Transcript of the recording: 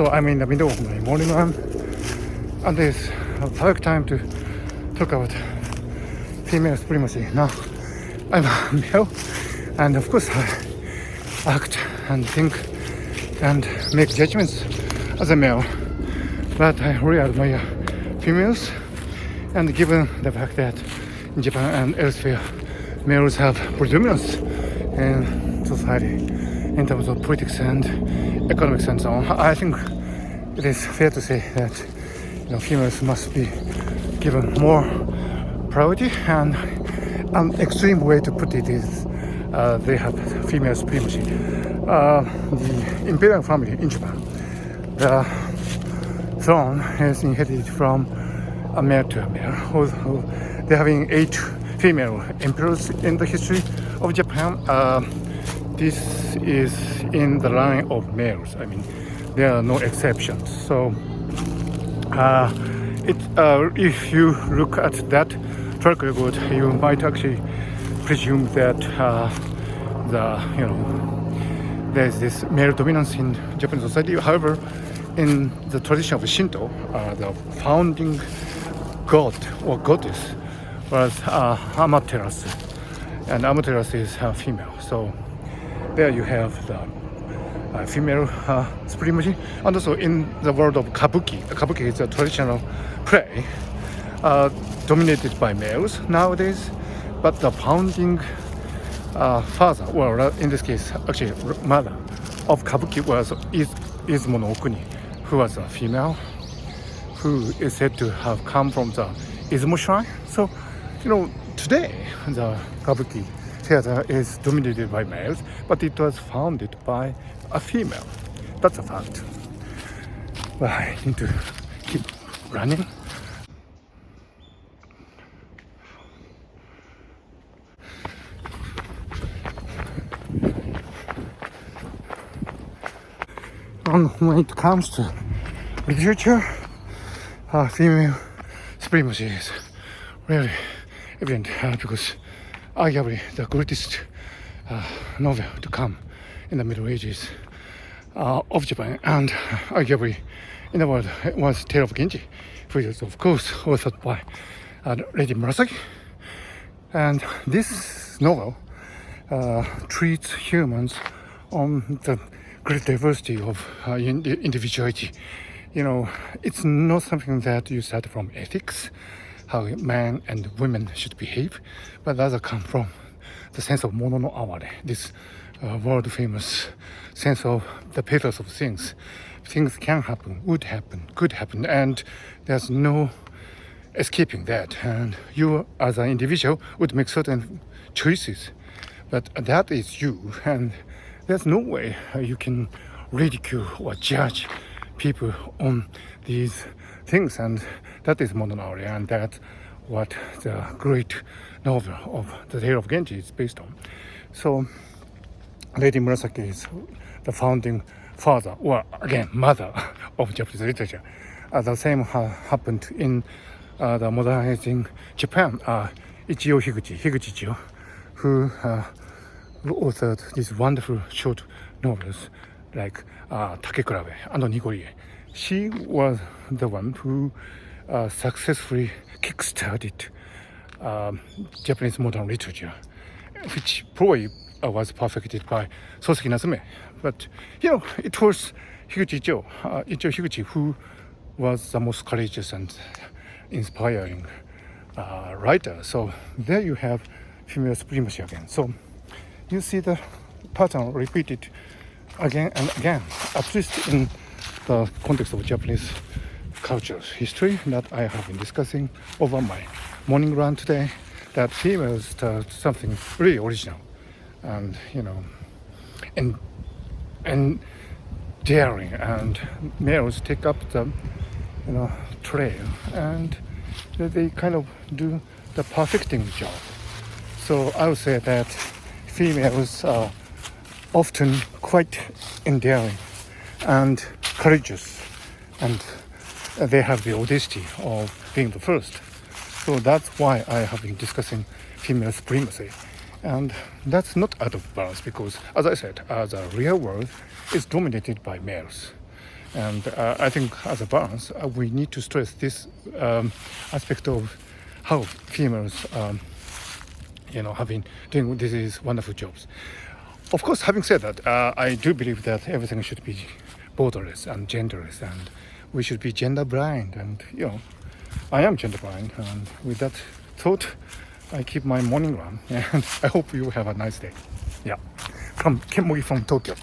So I'm in the middle of my morning run, and it's a perfect time to talk about female supremacy. Now, I'm a male, and of course I act and think and make judgments as a male, but I really admire females, and given the fact that in Japan and elsewhere males have predominance in society in terms of politics and economics and so on, I think it is fair to say that females must be given more priority, and an extreme way to put it is they have female supremacy. The imperial family in Japan, the throne is inherited from a male to a male. There have been 8 female emperors in the history of Japan. This is in the line of males. I mean, there are no exceptions. So, if you look at that track record, you might actually presume that there's this male dominance in Japanese society. However, in the tradition of Shinto, the founding god or goddess was Amaterasu, and Amaterasu is female. So there you have the female supremacy. And also in the world of kabuki, kabuki is a traditional play dominated by males nowadays, but the founding father, well, in this case actually mother of kabuki was Izumo no Okuni, who was a female, who is said to have come from the Izumo shrine. So today the kabuki theater is dominated by males, but it was founded by a female. That's a fact. But I need to keep running. And when it comes to literature, female supremacy is really evident because arguably the greatest novel to come in the Middle Ages of Japan, and arguably in the world, was Tale of Genji, which is of course authored by Lady Murasaki. And this novel treats humans on the great diversity of individuality. It's not something that you start from ethics, how men and women should behave, but rather come from the sense of mono no aware, this world famous sense of the pathos of things. Things can happen, would happen, could happen, and there's no escaping that. And you as an individual would make certain choices, but that is you, and there's no way you can ridicule or judge people on these things. And that is mono no aware, and that's what the great novel of the Tale of Genji is based on. So Lady Murasaki is the founding father, or again mother, of Japanese literature. The same happened in the modernizing Japan. Ichio Higuchi, who authored these wonderful short novels like Takekurabe and Nigorie. She was the one who successfully kick-started Japanese modern literature, which probably was perfected by Soseki Natsume. But it was Ichio Higuchi who was the most courageous and inspiring writer. So there you have female supremacy again. So you see the pattern repeated again and again, at least in the context of Japanese culture's history that I have been discussing over my morning run today, that females start something really original and and daring, and males take up the trail, and they kind of do the perfecting job. So I would say that females are often quite endearing and courageous, and they have the audacity of being the first. So that's why I have been discussing female supremacy. And that's not out of balance, because, as I said, the real world is dominated by males. And I think as a balance, we need to stress this aspect of how females, have been doing these wonderful jobs. Of course, having said that, I do believe that everything should be borderless and genderless, and we should be gender blind. And I am gender blind, and with that thought, I keep my morning run. And I hope you have a nice day. Yeah, from Ken Mogi from Tokyo.